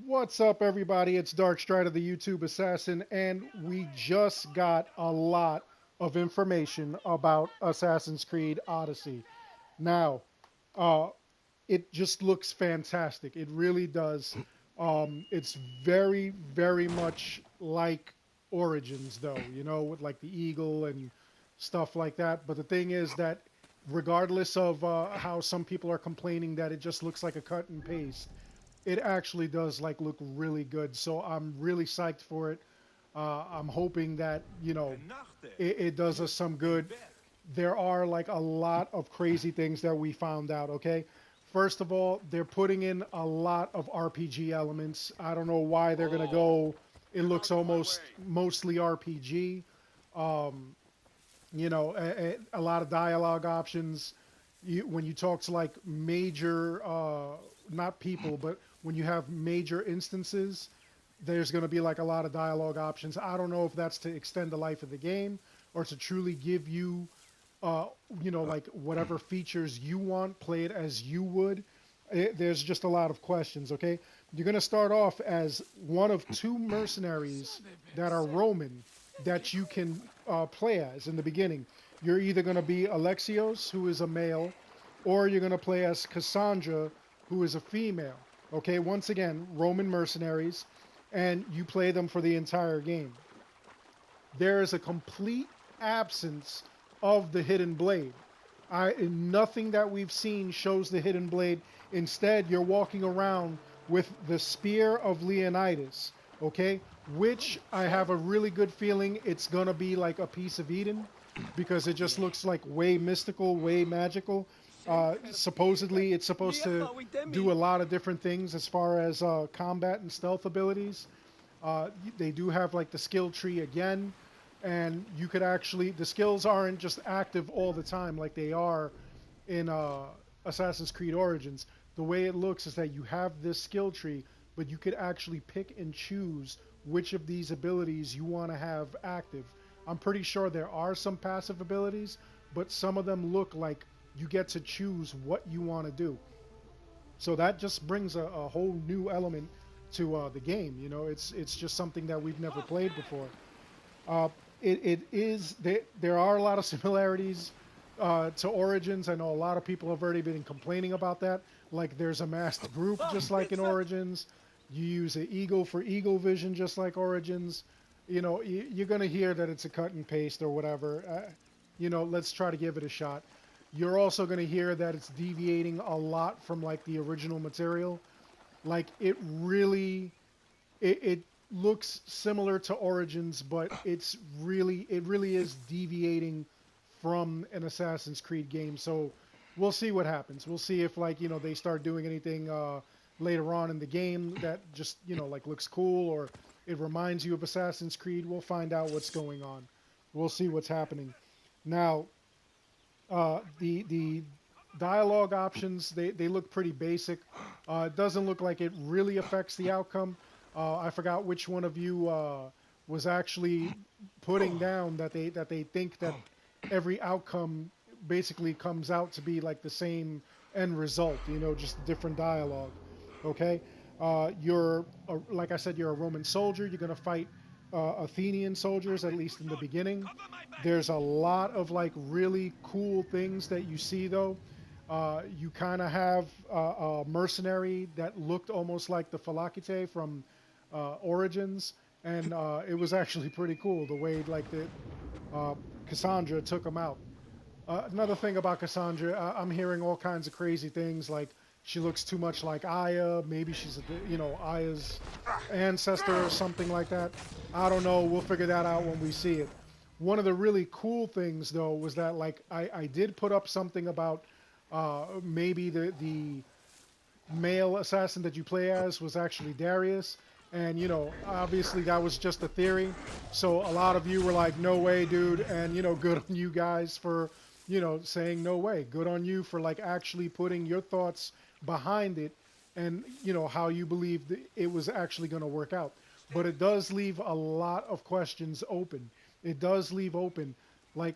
What's up, everybody? It's Darkstrider, the YouTube Assassin, and we just got a lot of information about Assassin's Creed Odyssey. Now, uh, it just looks fantastic. It really does. It's very, very much like Origins, though, with like the eagle and stuff like that. But the thing is that regardless of how some people are complaining that it just looks like a cut and paste, it actually does like look really good. So I'm really psyched for it. I'm hoping that it does us some good. There are like a lot of crazy things that we found out. Okay, first of all, they're putting in a lot of RPG elements. I don't know why they're gonna go. It looks almost mostly RPG. Um, a lot of dialogue options. When you talk to like major, not people, but when you have major instances, there's going to be like a lot of dialogue options. I don't know if that's to extend the life of the game or to truly give you, uh, like whatever features you want, play it as you would. There's just a lot of questions, okay? You're going to start off as one of two mercenaries that are Roman that you can play as in the beginning. You're either going to be Alexios, who is a male, or you're going to play as Cassandra, who is a female. Okay, once again, Roman mercenaries, and you play them for the entire game. There is a complete absence of the hidden blade. Nothing that we've seen shows the hidden blade. Instead, you're walking around with the spear of Leonidas, okay? Which I have a really good feeling it's gonna be like a piece of Eden because it just looks like way mystical, way magical. Supposedly, it's supposed to do a lot of different things as far as combat and stealth abilities. They do have like the skill tree again, and you could actually the skills aren't just active all the time like they are in Assassin's Creed Origins. The way it looks is that you have this skill tree, but you could actually pick and choose which of these abilities you want to have active. I'm pretty sure there are some passive abilities, but some of them look like you get to choose what you want to do. So that just brings a whole new element to the game. It's just something that we've never played before. Uh, it is there are a lot of similarities to Origins. I know a lot of people have already been complaining about that. Like there's a masked group just like in Origins. You use an eagle for eagle vision just like Origins. You're gonna hear that it's a cut and paste or whatever. Let's try to give it a shot. You're also gonna hear that it's deviating a lot from like the original material. Like it looks similar to Origins, but it really is deviating from an Assassin's Creed game. So we'll see what happens. We'll see if like they start doing anything later on in the game that just like looks cool or it reminds you of Assassin's Creed. We'll find out what's going on. We'll see what's happening. Now, the dialogue options they look pretty basic. It doesn't look like it really affects the outcome. I forgot which one of you was actually putting down that they think that every outcome basically comes out to be like the same end result. Just different dialogue. Okay, like I said, you're a Roman soldier. You're gonna fight Athenian soldiers at least in the beginning. There's a lot of like really cool things that you see though. You kind of have a mercenary that looked almost like the Phalakite from Origins, and it was actually pretty cool the way like the Cassandra took him out. Another thing about Cassandra, I'm hearing all kinds of crazy things like she looks too much like Aya. Maybe she's Aya's ancestor or something like that. I don't know. We'll figure that out when we see it. One of the really cool things though was that like I did put up something about maybe the male assassin that you play as was actually Darius. And, obviously that was just a theory. So a lot of you were like, no way, dude. And, good on you guys for, saying no way. Good on you for like actually putting your thoughts behind it and, how you believe it was actually going to work out. But it does leave a lot of questions open. It does leave open, like,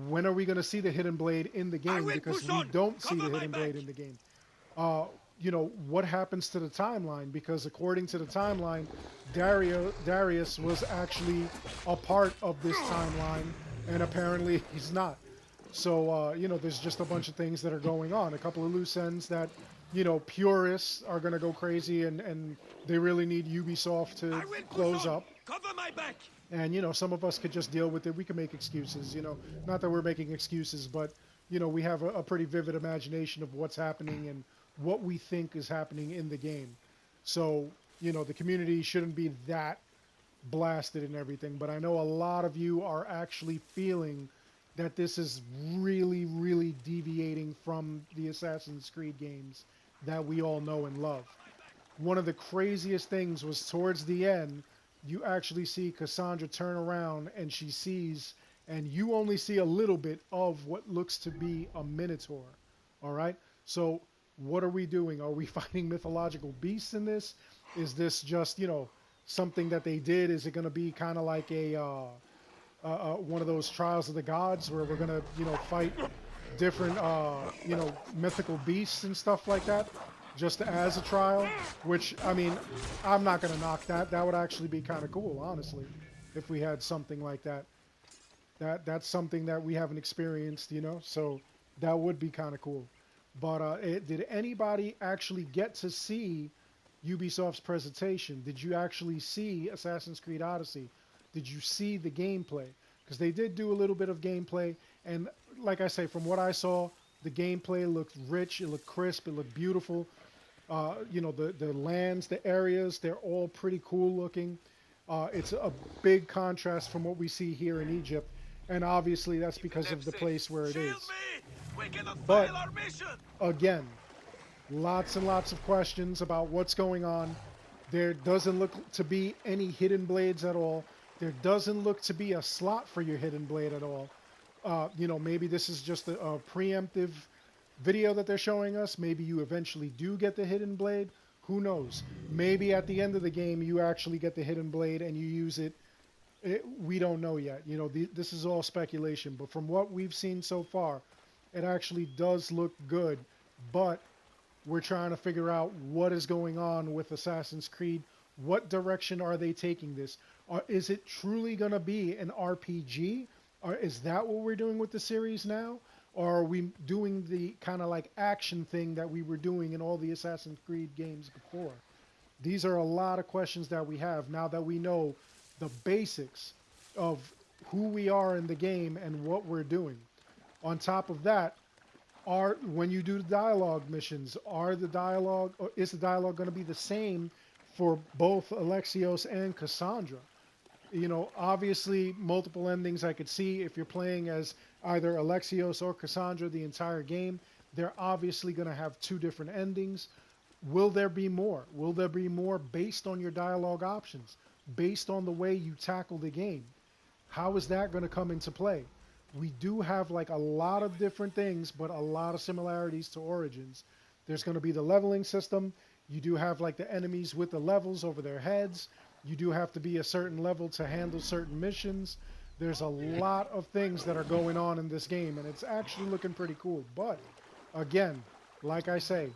when are we going to see the hidden blade in the game? Because we don't see the hidden blade in the game. Uh, what happens to the timeline? Because according to the timeline, Darius was actually a part of this timeline, and apparently he's not. So, there's just a bunch of things that are going on. A couple of loose ends that, purists are going to go crazy, and they really need Ubisoft to I will push close on. up. Cover my back. And, some of us could just deal with it. We can make excuses, Not that we're making excuses, but, we have a pretty vivid imagination of what's happening and what we think is happening in the game. So, the community shouldn't be that blasted and everything. But I know a lot of you are actually feeling that this is really, really deviating from the Assassin's Creed games that we all know and love. One of the craziest things was towards the end, you actually see Cassandra turn around and she sees, and you only see a little bit of what looks to be a minotaur. All right? So, what are we doing? Are we fighting mythological beasts in this? Is this just, something that they did? Is it going to be kind of like one of those trials of the gods where we're going to, fight different, mythical beasts and stuff like that? Just as a trial, which, I mean, I'm not going to knock that. That would actually be kind of cool, honestly, if we had something like that. That's something that we haven't experienced, so that would be kind of cool. But did anybody actually get to see Ubisoft's presentation? Did you actually see Assassin's Creed Odyssey? Did you see the gameplay? Because they did do a little bit of gameplay, and like I say, from what I saw, the gameplay looked rich, it looked crisp, it looked beautiful. The lands, the areas, they're all pretty cool looking. It's a big contrast from what we see here in Egypt, and obviously that's because of the place where it is. But again, lots and lots of questions about what's going on. There doesn't look to be any hidden blades at all. There doesn't look to be a slot for your hidden blade at all. Maybe this is just a preemptive video that they're showing us. Maybe you eventually do get the hidden blade. Who knows? Maybe at the end of the game you actually get the hidden blade and you use it. We don't know yet. This is all speculation. But from what we've seen so far, it actually does look good. But we're trying to figure out what is going on with Assassin's Creed. What direction are they taking this? Is it truly going to be an RPG? Or is that what we're doing with the series now? Or are we doing the kind of like action thing that we were doing in all the Assassin's Creed games before? These are a lot of questions that we have now that we know the basics of who we are in the game and what we're doing. On top of that, when you do the dialogue missions, is the dialogue going to be the same for both Alexios and Cassandra? Obviously multiple endings I could see if you're playing as either Alexios or Cassandra the entire game. They're obviously going to have two different endings. Will there be more? Will there be more based on your dialogue options, based on the way you tackle the game? How is that going to come into play? We do have like a lot of different things, but a lot of similarities to Origins. There's going to be the leveling system. You do have like the enemies with the levels over their heads. You do have to be a certain level to handle certain missions. There's a lot of things that are going on in this game, and it's actually looking pretty cool. But again, like I say,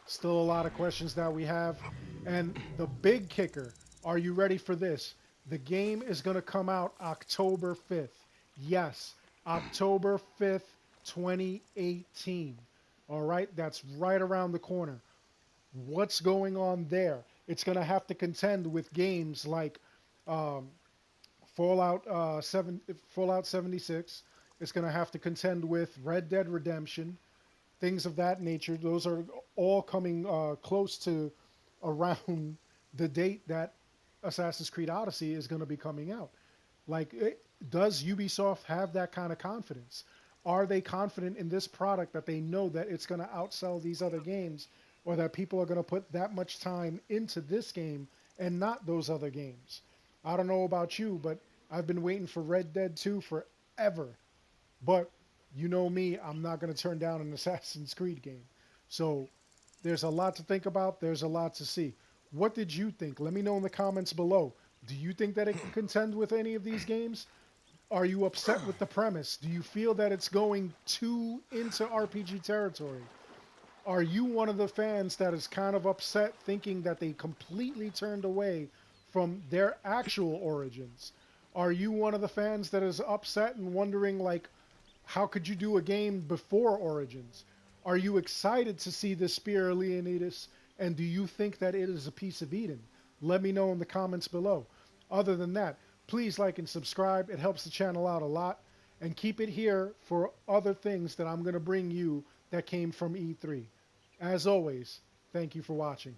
still a lot of questions that we have. And the big kicker, are you ready for this? The game is going to come out October 5th. Yes, October 5th, 2018. All right, that's right around the corner. What's going on there? It's going to have to contend with games like Fallout 76. It's going to have to contend with Red Dead Redemption, things of that nature. Those are all coming close to around the date that Assassin's Creed Odyssey is going to be coming out. Does Ubisoft have that kind of confidence? Are they confident in this product that they know that it's going to outsell these other games, or that people are going to put that much time into this game and not those other games? I don't know about you, but I've been waiting for Red Dead 2 forever. But you know me, I'm not going to turn down an Assassin's Creed game. So there's a lot to think about. There's a lot to see. What did you think? Let me know in the comments below. Do you think that it can contend with any of these games? Are you upset with the premise? Do you feel that it's going too into RPG territory? Are you one of the fans that is kind of upset thinking that they completely turned away from their actual origins? Are you one of the fans that is upset and wondering, like, how could you do a game before Origins? Are you excited to see this Spear of Leonidas, and do you think that it is a piece of Eden? Let me know in the comments below. Other than that, please like and subscribe. It helps the channel out a lot. And keep it here for other things that I'm going to bring you that came from E3. As always, thank you for watching.